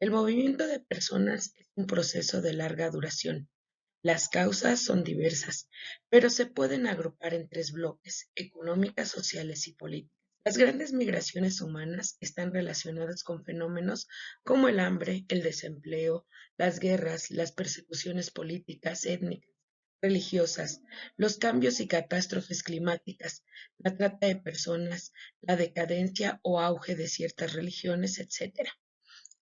El movimiento de personas es un proceso de larga duración. Las causas son diversas, pero se pueden agrupar en tres bloques: económicas, sociales y políticas. Las grandes migraciones humanas están relacionadas con fenómenos como el hambre, el desempleo, las guerras, las persecuciones políticas, étnicas, religiosas, los cambios y catástrofes climáticas, la trata de personas, la decadencia o auge de ciertas religiones, etc.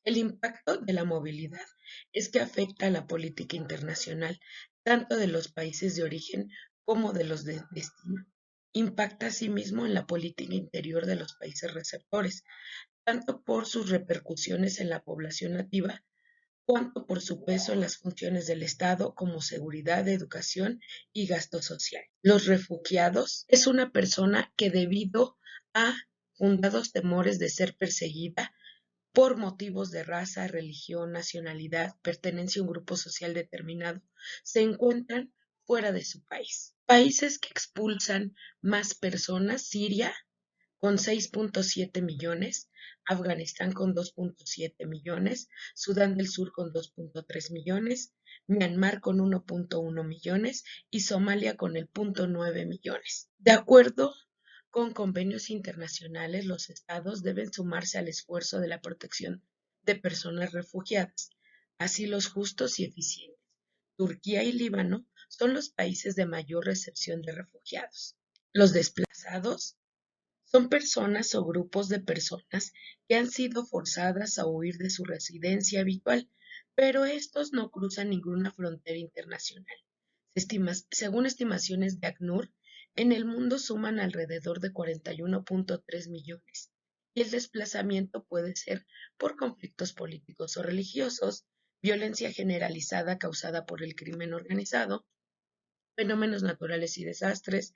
El impacto de la movilidad es que afecta a la política internacional, tanto de los países de origen como de los de destino. Impacta asimismo en la política interior de los países receptores, tanto por sus repercusiones en la población nativa, cuanto por su peso en las funciones del Estado como seguridad, educación y gasto social. Los refugiados es una persona que, debido a fundados temores de ser perseguida por motivos de raza, religión, nacionalidad, pertenencia a un grupo social determinado, se encuentran fuera de su país. Países que expulsan más personas: Siria con 6.7 millones, Afganistán con 2.7 millones, Sudán del Sur con 2.3 millones, Myanmar con 1.1 millones y Somalia con el 0.9 millones. De acuerdo con convenios internacionales, los estados deben sumarse al esfuerzo de la protección de personas refugiadas, así los justos y eficientes. Turquía y Líbano son los países de mayor recepción de refugiados. Los desplazados son personas o grupos de personas que han sido forzadas a huir de su residencia habitual, pero estos no cruzan ninguna frontera internacional. Según estimaciones de ACNUR, en el mundo suman alrededor de 41.3 millones, y el desplazamiento puede ser por conflictos políticos o religiosos, violencia generalizada causada por el crimen organizado, fenómenos naturales y desastres,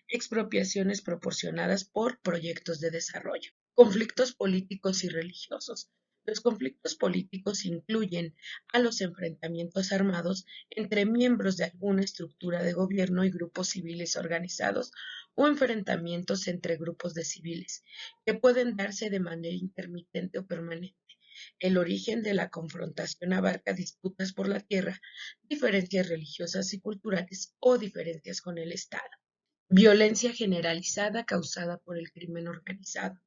expropiaciones proporcionadas por proyectos de desarrollo. Conflictos políticos y religiosos. Los conflictos políticos incluyen a los enfrentamientos armados entre miembros de alguna estructura de gobierno y grupos civiles organizados, o enfrentamientos entre grupos de civiles, que pueden darse de manera intermitente o permanente. El origen de la confrontación abarca disputas por la tierra, diferencias religiosas y culturales o diferencias con el Estado. Violencia generalizada causada por el crimen organizado.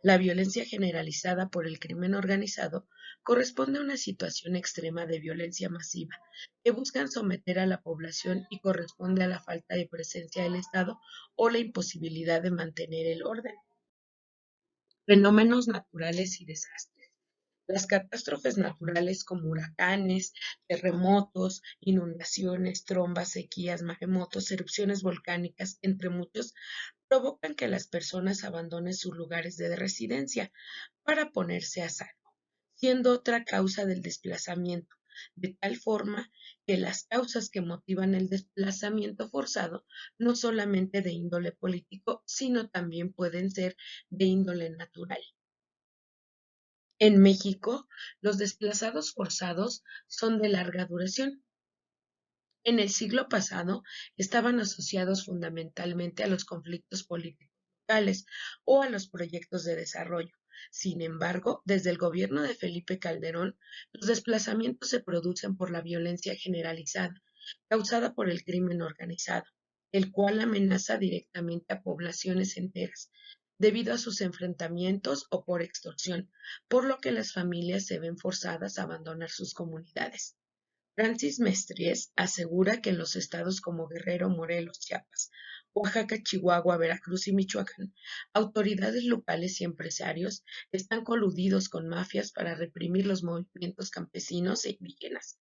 La violencia generalizada por el crimen organizado corresponde a una situación extrema de violencia masiva que buscan someter a la población y corresponde a la falta de presencia del Estado o la imposibilidad de mantener el orden. Fenómenos naturales y desastres. Las catástrofes naturales como huracanes, terremotos, inundaciones, trombas, sequías, maremotos, erupciones volcánicas, entre muchos, provocan que las personas abandonen sus lugares de residencia para ponerse a salvo, siendo otra causa del desplazamiento, de tal forma que las causas que motivan el desplazamiento forzado no solamente de índole político, sino también pueden ser de índole natural. En México, los desplazados forzados son de larga duración. En el siglo pasado estaban asociados fundamentalmente a los conflictos políticos locales o a los proyectos de desarrollo. Sin embargo, desde el gobierno de Felipe Calderón, los desplazamientos se producen por la violencia generalizada, causada por el crimen organizado, el cual amenaza directamente a poblaciones enteras, debido a sus enfrentamientos o por extorsión, por lo que las familias se ven forzadas a abandonar sus comunidades. Francis Mestres asegura que en los estados como Guerrero, Morelos, Chiapas, Oaxaca, Chihuahua, Veracruz y Michoacán, autoridades locales y empresarios están coludidos con mafias para reprimir los movimientos campesinos e indígenas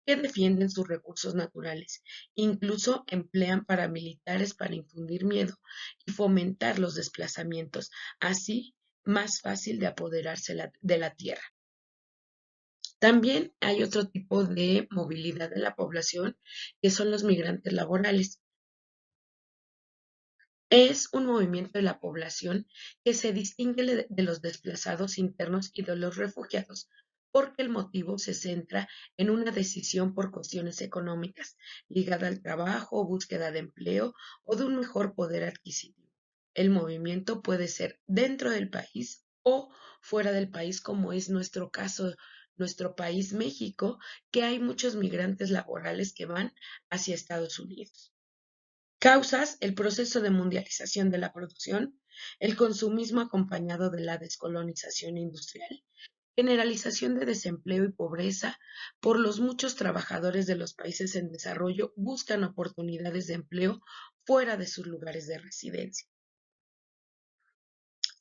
que defienden sus recursos naturales. Incluso emplean paramilitares para infundir miedo y fomentar los desplazamientos, así más fácil de apoderarse de la tierra. También hay otro tipo de movilidad de la población, que son los migrantes laborales. Es un movimiento de la población que se distingue de los desplazados internos y de los refugiados, porque el motivo se centra en una decisión por cuestiones económicas, ligada al trabajo, búsqueda de empleo o de un mejor poder adquisitivo. El movimiento puede ser dentro del país o fuera del país, como es nuestro caso nuestro país, México, que hay muchos migrantes laborales que van hacia Estados Unidos. Causas: el proceso de mundialización de la producción, el consumismo acompañado de la descolonización industrial, generalización de desempleo y pobreza, por los muchos trabajadores de los países en desarrollo buscan oportunidades de empleo fuera de sus lugares de residencia.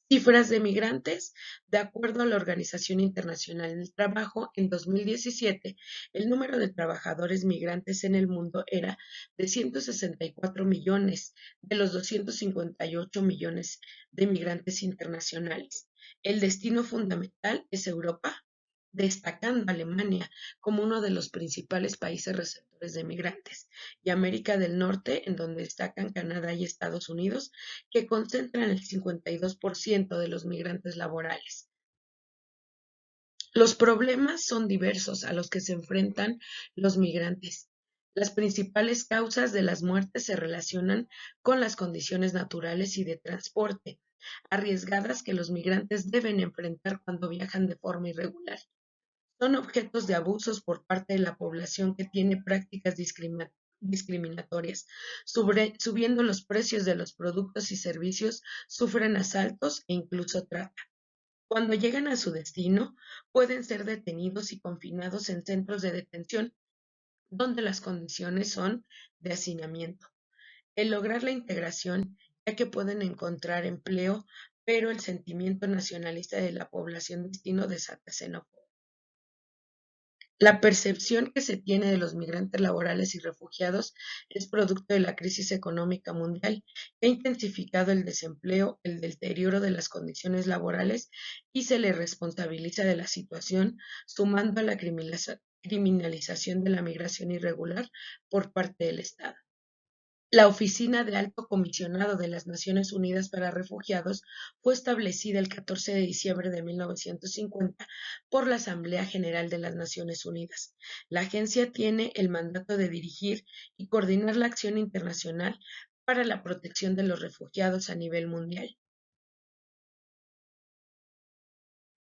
Cifras de migrantes. De acuerdo a la Organización Internacional del Trabajo, en 2017, el número de trabajadores migrantes en el mundo era de 164 millones, de los 258 millones de migrantes internacionales. El destino fundamental es Europa, destacando Alemania como uno de los principales países receptores de migrantes, y América del Norte, en donde destacan Canadá y Estados Unidos, que concentran el 52% de los migrantes laborales. Los problemas son diversos a los que se enfrentan los migrantes. Las principales causas de las muertes se relacionan con las condiciones naturales y de transporte arriesgadas que los migrantes deben enfrentar cuando viajan de forma irregular. Son objetos de abusos por parte de la población que tiene prácticas discriminatorias. Subiendo los precios de los productos y servicios, sufren asaltos e incluso trata. Cuando llegan a su destino, pueden ser detenidos y confinados en centros de detención, donde las condiciones son de hacinamiento. El lograr la integración, ya que pueden encontrar empleo, pero el sentimiento nacionalista de la población destino desata xenofobia. La percepción que se tiene de los migrantes laborales y refugiados es producto de la crisis económica mundial, que ha intensificado el desempleo, el deterioro de las condiciones laborales y se le responsabiliza de la situación, sumando a la criminalización de la migración irregular por parte del Estado. La Oficina de Alto Comisionado de las Naciones Unidas para Refugiados fue establecida el 14 de diciembre de 1950 por la Asamblea General de las Naciones Unidas. La agencia tiene el mandato de dirigir y coordinar la acción internacional para la protección de los refugiados a nivel mundial.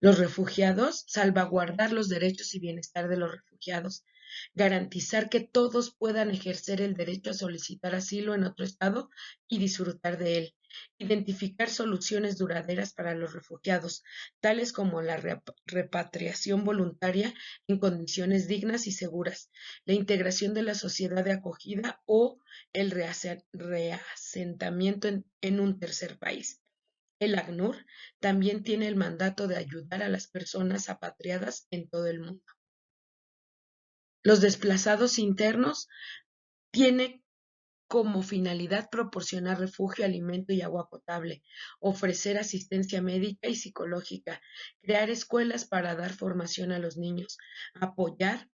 Los refugiados, salvaguardar los derechos y bienestar de los refugiados, garantizar que todos puedan ejercer el derecho a solicitar asilo en otro estado y disfrutar de él, identificar soluciones duraderas para los refugiados, tales como la repatriación voluntaria en condiciones dignas y seguras, la integración de la sociedad de acogida o el reasentamiento en un tercer país. El ACNUR también tiene el mandato de ayudar a las personas apatriadas en todo el mundo. Los desplazados internos tienen como finalidad proporcionar refugio, alimento y agua potable, ofrecer asistencia médica y psicológica, crear escuelas para dar formación a los niños, apoyar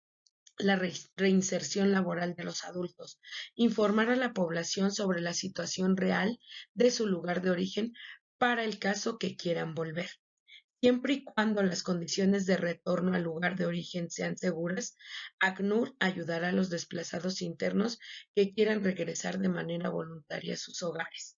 la reinserción laboral de los adultos, informar a la población sobre la situación real de su lugar de origen para el caso que quieran volver. Siempre y cuando las condiciones de retorno al lugar de origen sean seguras, ACNUR ayudará a los desplazados internos que quieran regresar de manera voluntaria a sus hogares.